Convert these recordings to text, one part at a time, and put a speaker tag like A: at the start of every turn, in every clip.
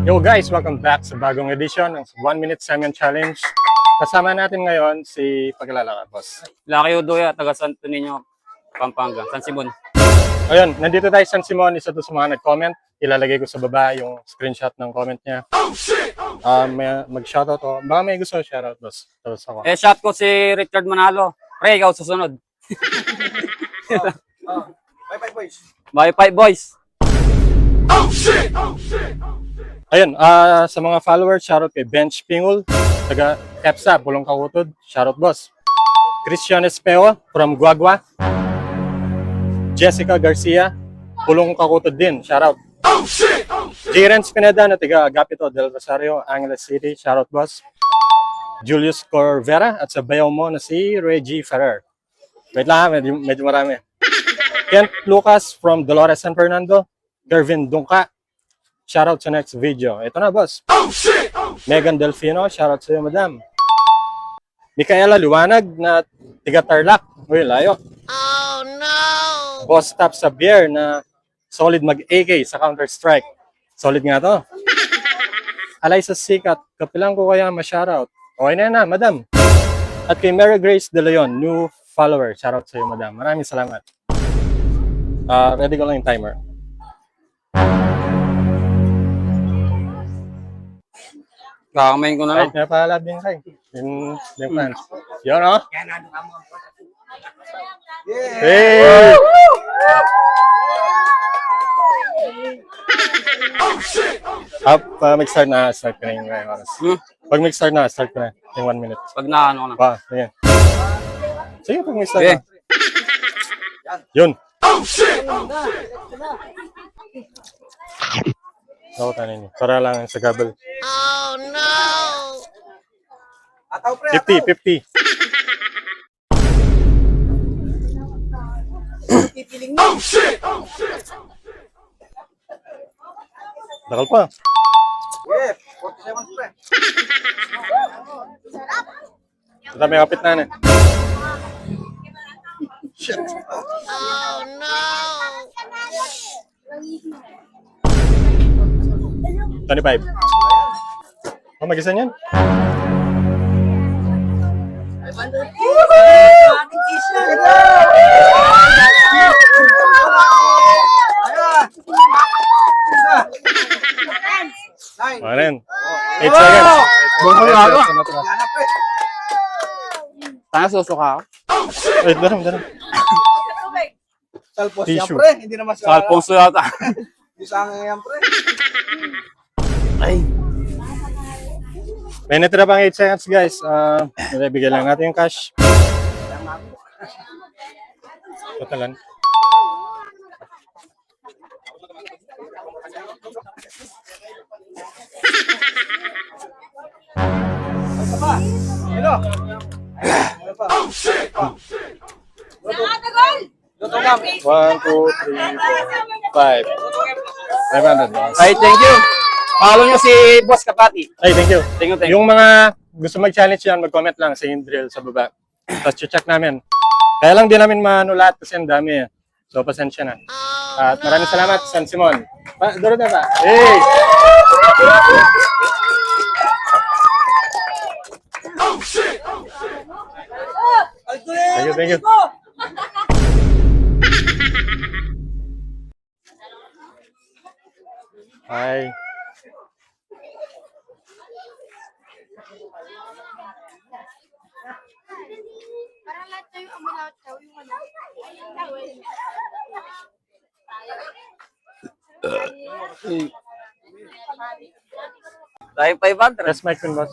A: Yo guys, welcome back sa bagong edisyon ng 1 Minute Semion Challenge. Kasama natin ngayon si Pagkalala ka, boss.
B: Laki Udoya, taga Santo Niño, Pampanga, San Simon.
A: Ayun, nandito tayo San Simon, isa to sa mga nag-comment. Ilalagay ko sa baba yung screenshot ng comment niya. Mag-shoutout ako. Baka may gusto shoutout, boss. Tapos ako.
B: Shot ko si Richard Manalo. Pre, ikaw susunod.
C: Bye-bye, boys.
B: Bye-bye, boys.
A: Ayun, sa mga followers, shoutout kay Bench Pingul, taga Kepsa, Pulong Kakutod. Shoutout, boss. Christian Espeo from Guagua. Jessica Garcia, Pulong Kakutod din. Shoutout. Jiren Spineda na taga Agapito del Rosario, Angeles City. Shoutout, boss. Julius Corvera at sa bayaw mo na si Reggie Ferrer. Wait lang, medyo marami. Kent Lucas from Dolores San Fernando. Gervin Dungka. Shoutout sa next video. Ito na, boss. Megan Delfino. Shoutout sa iyo, madam. Micaela Liwanag na tiga Tarlac. Uy, layo. Oh, no! Boss Tap sa beer na solid mag-AK sa Counter-Strike. Solid nga to. Alay sa sikat. Kapilang ko kaya ma-shoutout. Okay na, madam. At kay Mary Grace De Leon, new follower. Shoutout sa iyo, madam. Maraming salamat. Ready ko lang yung timer.
B: Kakamain ko na lang.
A: Kahit nga pala din kayo. Yung fans. Yun, no? Hey! Mag-start na, start ko na yung oras. Pag mag-start na, start ko na yung 1 minute.
B: Pag naano ko na.
A: Sige. Sige, pag mag-start
B: Okay.
A: na. Yun. Ako tanin niyo. Para lang sa gabel.
C: Ataw, pre,
A: 50, 50.
C: pipiling mo.
A: Dakal pa.
C: Yeah, 47, pre.
A: Ito may kapit na eh.
C: Shit.
A: 25. Mag-isa niyan?
C: Nine.
A: Okay rin. 8 seconds.
B: Bungol na ako.
C: Yan na, pre.
B: Tayo susuka ako.
A: Wait, daram.
C: Salpos yan,
A: Tissue.
C: pre. Hindi naman sa...
B: Salpongso yata.
C: Hindi sa akin yan, pre.
B: Ay.
A: May natira pang 8 seconds, guys. Bigyan lang natin yung cash. Totalan.
C: Sino? Ano pa? Luto lang.
A: 1, 2, 3, 4, 5. 500 dollars.
B: Ay, thank you. Follow nyo si Boss Kapati.
A: Ay, thank you.
B: Thank you, thank you.
A: Yung mga gusto mag-challenge yan, mag-comment lang sa yung drill sa baba. Tapos check namin. Kaya lang din namin manulat kasi ang dami eh. So, pasensya na. At maraming salamat, San Simon. Duro na ba? Hey! Thank you. Hi.
D: Parang lahat tayo amoy lahat tayo yung ano.
B: Tayo 500.
A: Test mic mo, boss.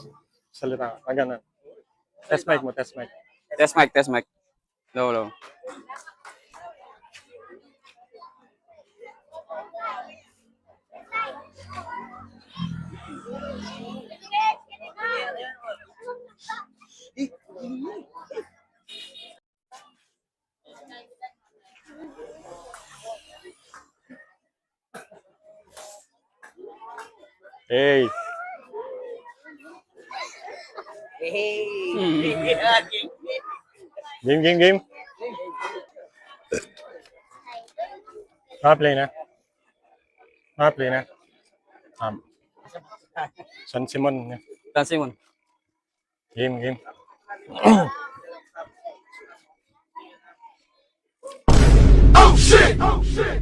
A: Salita ka. Ganun. Test mic mo, test mic.
B: Test mic. Low.
A: Hey. Game. Naka-play na. San Simon.
B: San Simon.
A: Game, game.
E: Oh shit! Oh shit!